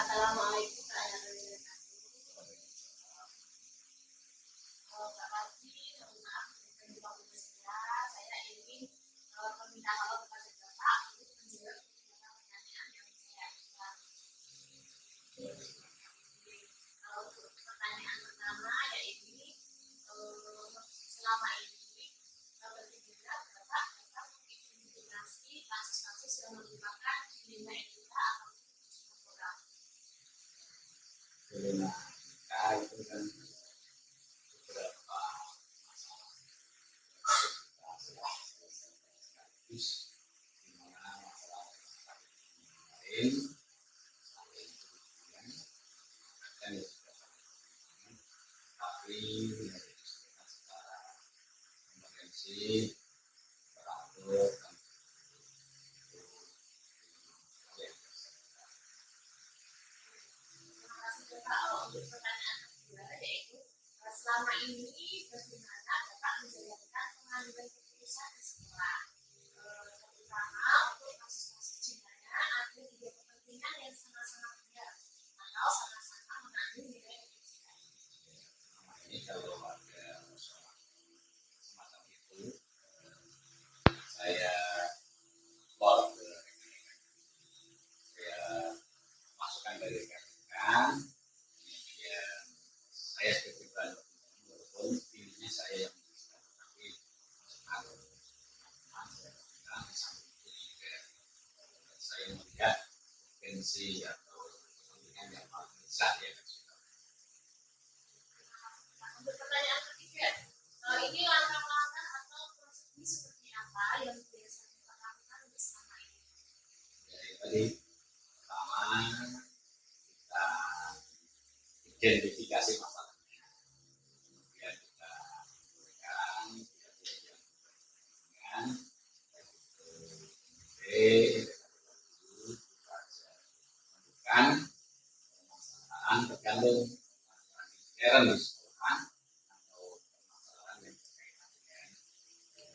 Assalamualaikum warahmatullahi wabarakatuh. Pak Parti, mohon maaf dari Fakultas Sejarah, saya ingin meminta maaf kepada Bapak untuk menjawab beberapa pertanyaan yang saya ajukan. Untuk pertanyaan pertama yaitu selama ini bagaimana Bapak dapat mengidentifikasi kasus-kasus yang merupakan kriminal etika atau moral? Kriminal itu kan beberapa masalah sekaligus di mana masalah lain saling berhubungan dan tapi diselesaikan secara komprehensif, teratur dan Untuk pertanyaan kedua yaitu selama ini bagaimana Bapak menjalankan pengambilan keputusan di sekolah, terutama untuk kasus-kasus di mana ada tiga kepentingan yang sama-sama benar atau sama-sama mengandung nilai etika. ini kalau ada masalah semacam itu saya keluar ke rekening, saya masukkan dari rekening, kemudian saya sebagai bahan walaupun intinya saya yang menjelaskan, tapi kalau saya bilang sampai itu juga saya melihat potensi atau kepentingan yang paling besar ya kan. Untuk pertanyaan ketiga, ini langkah-langkah atau prosedur seperti apa yang biasa Bapak lakukan untuk selama ini? Jadi tadi pertama kita identifikasi masalahnya, kemudian kita berikan pihak-pihak yang berkepentingan, baik itu kita menentukan permasalahan tergantung permasalahan intern di sekolah atau permasalahan yang berkaitan dengan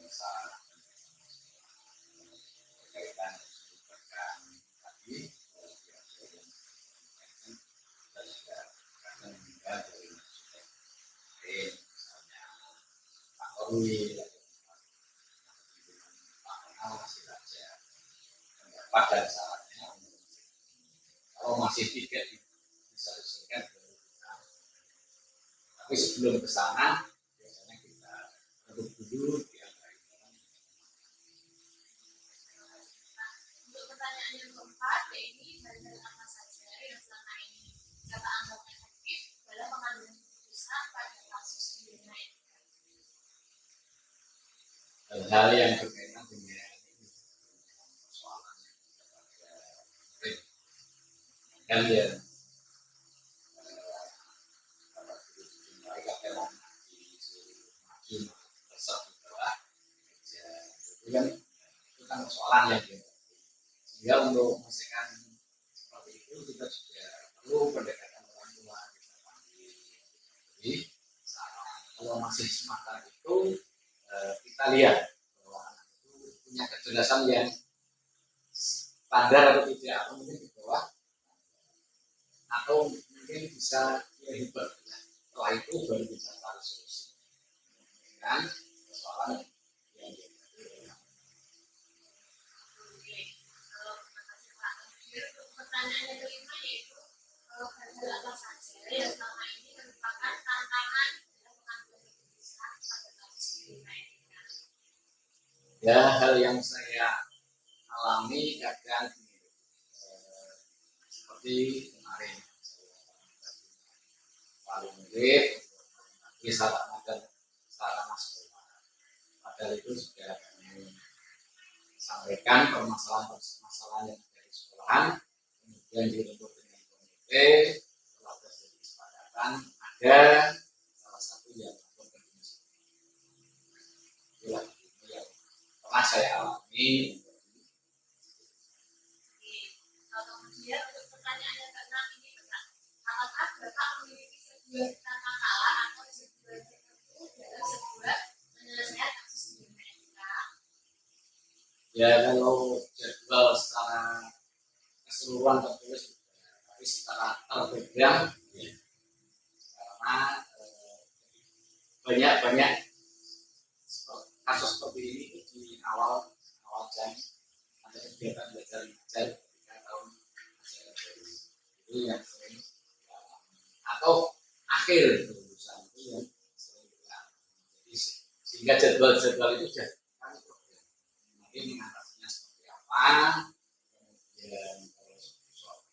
usaha berkaitan tadi pihak-pihak yang berkaitan dan juga kadang juga dari masyarakat lain, misalnya Pak Korwi Pak Pengawas saja pendapat dan sarannya kalau masih tidak bisa diselesaikan baru kita. Tapi sebelum ke sana biasanya kita duduk dulu di antara itu. Untuk pertanyaan yang keempat, yaitu hal-hal apa saja yang selama ini Bapak anggap efektif dalam pengambilan keputusan pada kasus kriminal etika? Hal-hal yang berkaitan dengan persoalan kan ya mereka memang disuruh maju besar di bawah kerja itu kan persoalan yang sehingga untuk menyelesaikan seperti itu kita juga perlu pendekatan orang tua kita panggil. Jadi kalau masih semata itu kita lihat bahwa anak itu punya kecerdasan yang standar atau tidak, atau mungkin di bawah, atau mungkin bisa hebat. Setelah itu baru bisa cari solusi dengan persoalan yang Untuk pertanyaan yang kelima yaitu hal-hal apa saja yang selama ini merupakan tantangan dalam pengambilan keputusan pada kasus kriminal etika? ya hal yang saya alami kadang seperti kemarin paling murid bisa makan sarana sekolah, padahal itu sudah kami sampaikan permasalahan yang ada di sekolahan, kemudian dirembuk dengan komite, setelah terjadi kesepakatan ada salah satu yang melakukan itulah yang pernah saya alami. Kemudian untuk pertanyaan yang keenam ini, apakah Bapak memiliki sebuah tata cara atau sebuah tertentu dalam sebuah penyelesaian kasus kriminal etika? Ya kalau jadwal secara keseluruhan tertulis, tapi secara program ya, karena banyak kasus seperti ini di awal jam ada kegiatan belajar mengajar ketika tahun ajaran baru itu yang sering atau akhir lulusan itu yang sering kita jadi sehingga jadwal itu sudah kami program nanti mengatasinya seperti apa. Kemudian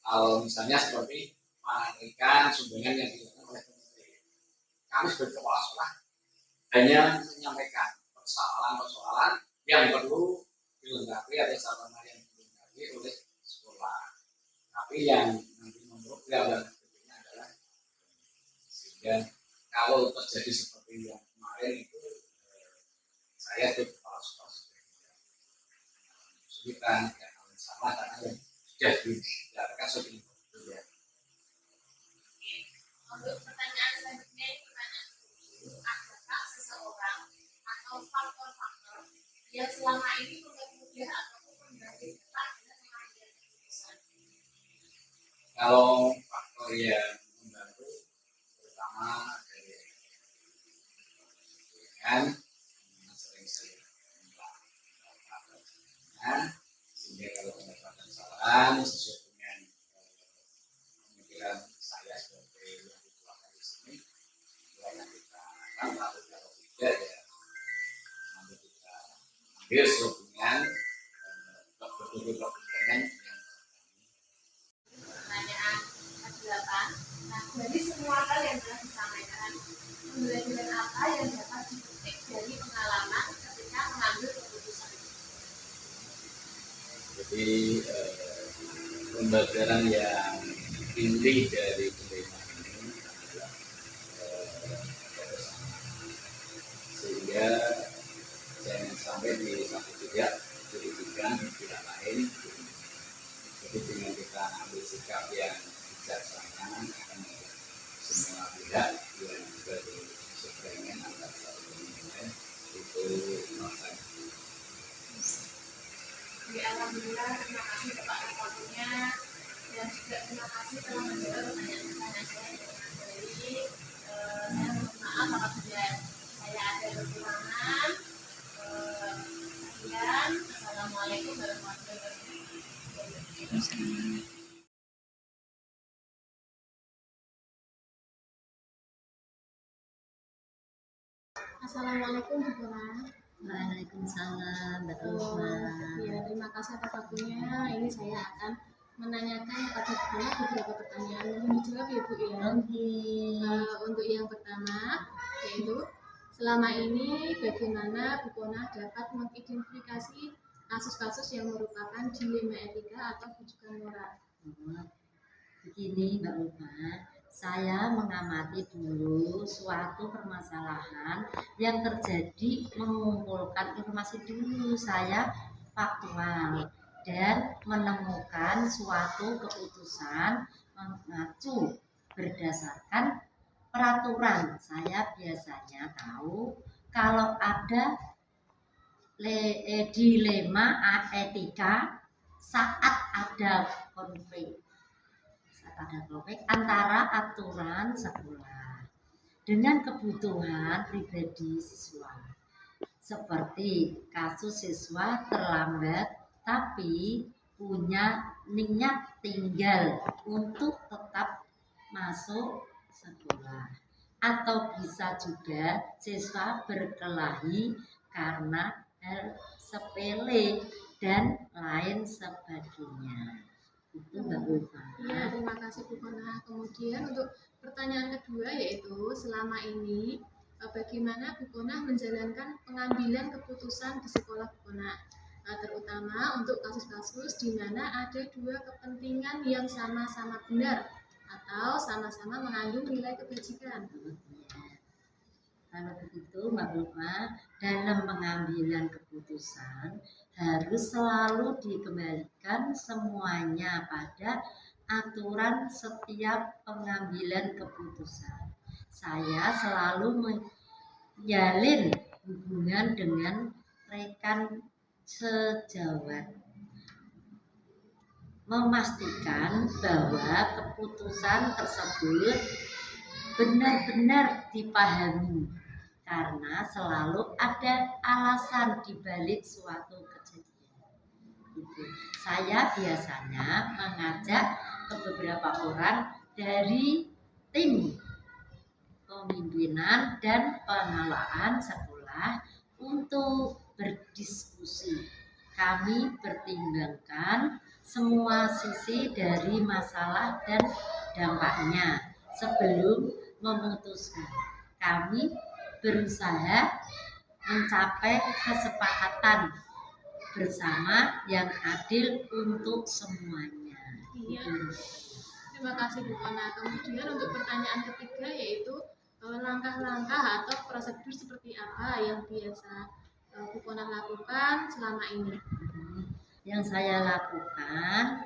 kalau misalnya seperti menarikan sumbangan yang dilakukan oleh kementerian, kami sebagai kepala sekolah hanya menyampaikan persoalan-persoalan yang perlu dilengkapi atau sarana yang dilengkapi oleh sekolah. Tapi yang nanti memprogram dan sebagainya adalah sehingga kalau terjadi seperti yang kemarin itu saya itu kepala sekolah kesulitan ya sama karena yang sudah dilakukan sudah ya. Untuk pertanyaan selanjutnya, pertanyaan apakah seseorang atau faktor-faktor yang selama ini mempermudah ataupun membantu dengan mengambil keputusan? Kalau faktor yang membantu terutama dari kan sering sehingga kalau pendapatan saran sesuai dengan pemikiran saya sebagai yang dituangkan di sini yang kita akan lalu kalau tidak ya nanti kita ambil sesuai dengan perkembangan yang Pertanyaan ke-8. Nah, dari semua hal yang telah disampaikan, pembelajaran apa yang dapat dipetik dari pengalaman ketika mengambil keputusan? jadi pembelajaran yang inti dari penerimaan ini adalah sehingga jangan sampai di satu pihak dirugikan pihak lain. Jadi dengan kita ambil sikap yang bijaksana akan semua pihak yang berseberangan antara satu dengan lain itu merasa. Alhamdulillah, terima kasih kepada waktunya dan juga terima kasih telah menjawab pertanyaan-pertanyaan saya dengan baik. Saya mohon maaf apabila saya ada kekurangan. Sekian, assalamualaikum warahmatullahi wabarakatuh. Assalamualaikum Bu Guna. Waalaikumsalam, Mbak Ya, terima kasih atas waktunya. Ini saya akan menanyakan kepada Bu Guna beberapa pertanyaan. Mohon dijawab ya Bu ya. Untuk yang pertama, yaitu selama ini bagaimana Bu Guna dapat mengidentifikasi kasus-kasus yang merupakan dilema etika atau bujukan moral? Begini Mbak Ulfa, saya mengamati dulu suatu permasalahan yang terjadi, mengumpulkan informasi dulu saya faktual dan menemukan suatu keputusan mengacu berdasarkan peraturan. Saya biasanya tahu kalau ada dilema etika saat ada konflik antara aturan sekolah dengan kebutuhan pribadi siswa. Seperti kasus siswa terlambat tapi punya niat tinggal untuk tetap masuk sekolah. Atau bisa juga siswa berkelahi karena hal sepele dan lain sebagainya. Itu Mbak Ulfa. Ya, terima kasih Bu Guna. Kemudian untuk pertanyaan kedua yaitu selama ini bagaimana Bu Guna menjalankan pengambilan keputusan di sekolah Bu Guna, terutama untuk kasus-kasus di mana ada dua kepentingan yang sama-sama benar atau sama-sama mengandung nilai kebajikan. Kalau begitu Mbak Ulfa, dalam pengambilan keputusan harus selalu dikembalikan semuanya pada aturan setiap pengambilan keputusan. Saya selalu menjalin hubungan dengan rekan sejawat. memastikan bahwa keputusan tersebut benar-benar dipahami karena selalu ada alasan di balik suatu kejadian. Gitu. Saya biasanya mengajak ke beberapa orang dari tim pemimpinan dan pengelolaan sekolah untuk berdiskusi. Kami pertimbangkan semua sisi dari masalah dan dampaknya sebelum memutuskan. Kami berusaha mencapai kesepakatan bersama yang adil untuk semuanya. Iya. Terima kasih Bu Kona. Kemudian untuk pertanyaan ketiga yaitu langkah-langkah atau prosedur seperti apa yang biasa Bu Kona lakukan selama ini? Yang saya lakukan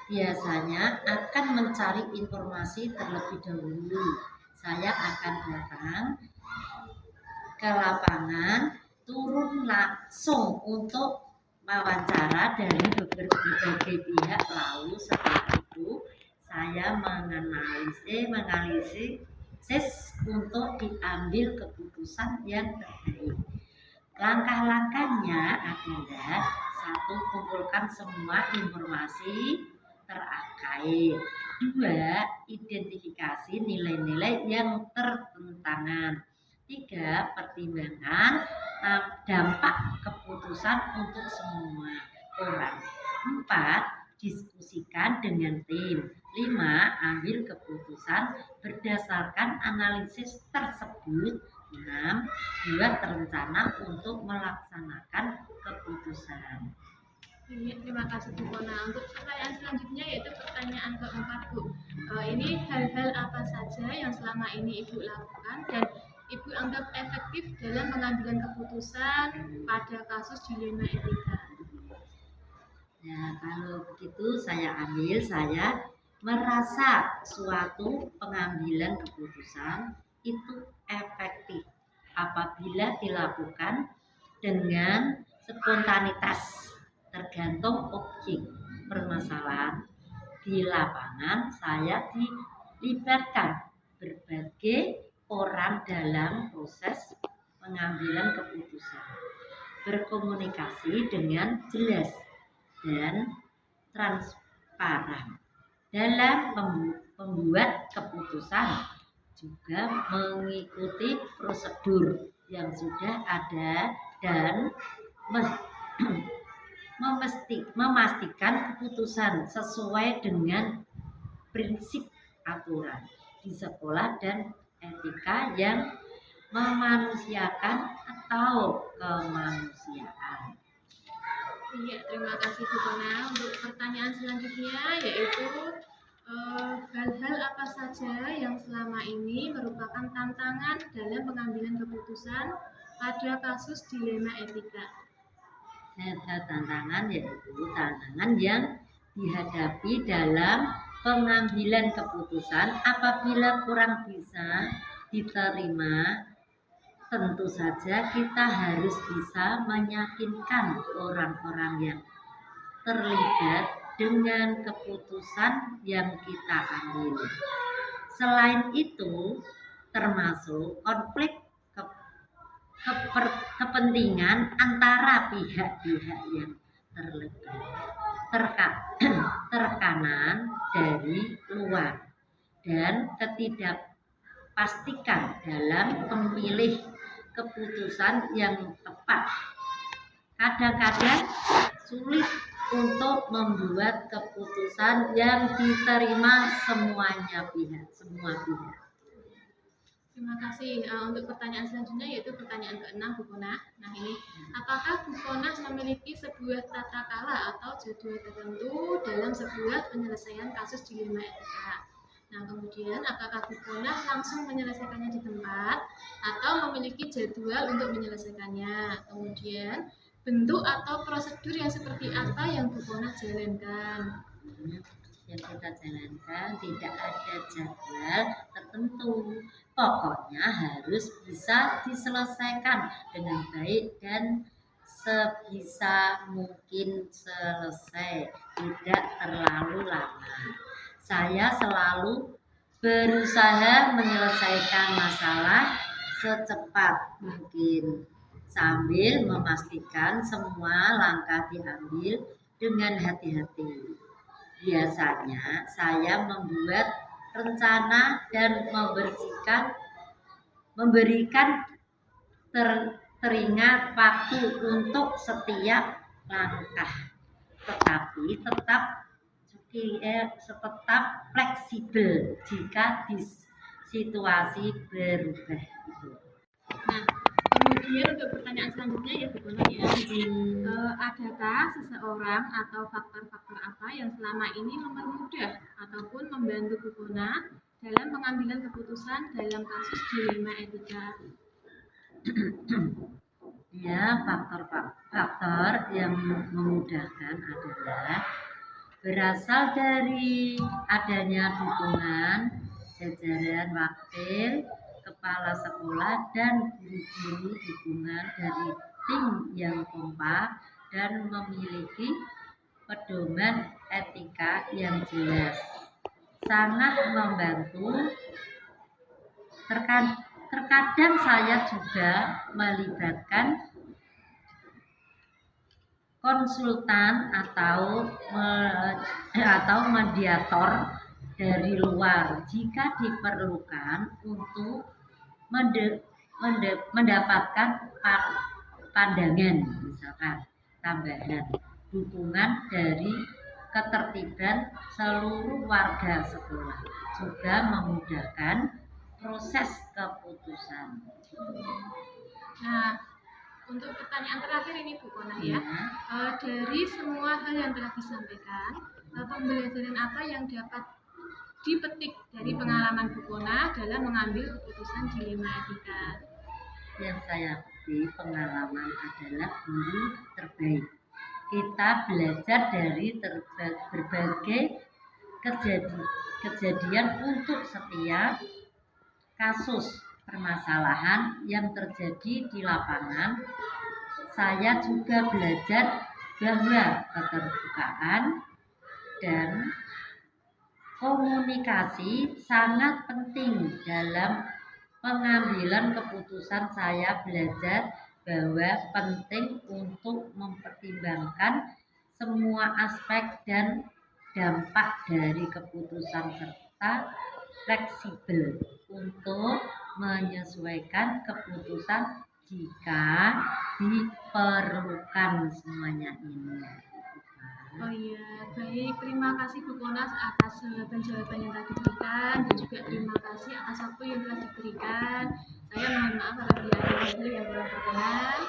biasanya akan mencari informasi terlebih dahulu. Saya akan datang ke lapangan, turun langsung untuk wawancara dari berbagai pihak, lalu setelah itu saya menganalisis untuk diambil keputusan yang terbaik. Langkah-langkahnya adalah: satu, kumpulkan semua informasi terkait. Dua, identifikasi nilai-nilai yang tertentangan. Tiga, pertimbangan dampak keputusan untuk semua orang. Empat, diskusikan dengan tim. Lima, ambil keputusan berdasarkan analisis tersebut. 6. Buat rencana untuk melaksanakan keputusan. Terima kasih Bu Kona. Untuk pertanyaan selanjutnya yaitu pertanyaan keempat Bu. Ini hal-hal apa saja yang selama ini Ibu lakukan dan Ibu anggap efektif dalam pengambilan keputusan pada kasus dilema etika? Ya, kalau begitu saya merasa suatu pengambilan keputusan itu efektif apabila dilakukan dengan spontanitas, tergantung objek permasalahan. Di lapangan saya dilibatkan berbagai orang dalam proses pengambilan keputusan, berkomunikasi dengan jelas dan transparan dalam membuat keputusan, juga mengikuti prosedur yang sudah ada dan memastikan keputusan sesuai dengan prinsip aturan di sekolah dan etika yang memanusiakan atau kemanusiaan. Iya, terima kasih Bu Kona. Untuk pertanyaan selanjutnya yaitu hal-hal apa saja yang selama ini merupakan tantangan dalam pengambilan keputusan pada kasus dilema etika? Tantangan yaitu tantangan yang dihadapi dalam pengambilan keputusan apabila kurang bisa diterima. Tentu saja kita harus bisa meyakinkan orang-orang yang terlibat dengan keputusan yang kita ambil. Selain itu, termasuk konflik kepentingan antara pihak-pihak yang terlibat, tekanan dari luar, dan ketidakpastian dalam memilih keputusan yang tepat. Kadang-kadang sulit untuk membuat keputusan yang diterima semua pihak. Terima kasih. Untuk pertanyaan selanjutnya yaitu pertanyaan ke-6 Bu Kona. Nah ini, apakah Bu Kona memiliki sebuah tata cara atau jadwal tertentu dalam sebuah penyelesaian kasus dilema etika? Nah kemudian apakah Bu Kona langsung menyelesaikannya di tempat atau memiliki jadwal untuk menyelesaikannya? Kemudian bentuk atau prosedur yang seperti apa yang Bu Kona jalankan? Yang kita jalankan tidak ada jadwal tertentu, pokoknya harus bisa diselesaikan dengan baik dan sebisa mungkin selesai, tidak terlalu lama. Saya selalu berusaha menyelesaikan masalah secepat mungkin sambil memastikan semua langkah diambil dengan hati-hati. Biasanya saya membuat rencana dan memberikan teringat waktu untuk setiap langkah, tetapi tetap fleksibel jika situasi berubah. Nah, kemudian untuk pertanyaan selanjutnya ya Bu Kono ya, adakah seseorang atau faktor-faktor apa yang selama ini mempermudah ataupun membantu Bu Kono dalam pengambilan keputusan dalam kasus dilema etika? Ya, faktor-faktor yang memudahkan adalah berasal dari adanya dukungan jajaran wakil, kepala sekolah, dan guru-guru, dukungan dari tim yang kompak dan memiliki pedoman etika yang jelas. Sangat membantu. Terkadang saya juga melibatkan konsultan atau mediator dari luar jika diperlukan untuk mendapatkan pandangan, misalkan tambahan dukungan dari ketertiban seluruh warga sekolah, juga memudahkan proses keputusan. Nah, untuk pertanyaan terakhir ini Bu Kono ya, dari semua hal yang telah disampaikan, pembelajaran apa yang dapat dipetik dari pengalaman Bu Kono dalam mengambil keputusan dilema etika? Yang saya petik pengalaman adalah guru terbaik. Kita belajar dari berbagai kejadian untuk setiap kasus permasalahan yang terjadi di lapangan. Saya juga belajar bahwa keterbukaan dan komunikasi sangat penting dalam pengambilan keputusan. Saya belajar bahwa penting untuk mempertimbangkan semua aspek dan dampak dari keputusan serta fleksibel untuk menyesuaikan keputusan jika diperlukan semuanya ini. Oh iya, baik. Terima kasih Bu Kono atas jawaban yang telah diberikan dan juga terima kasih atas waktu yang telah diberikan. Saya mohon maaf apabila ada hal yang kurang berkenan.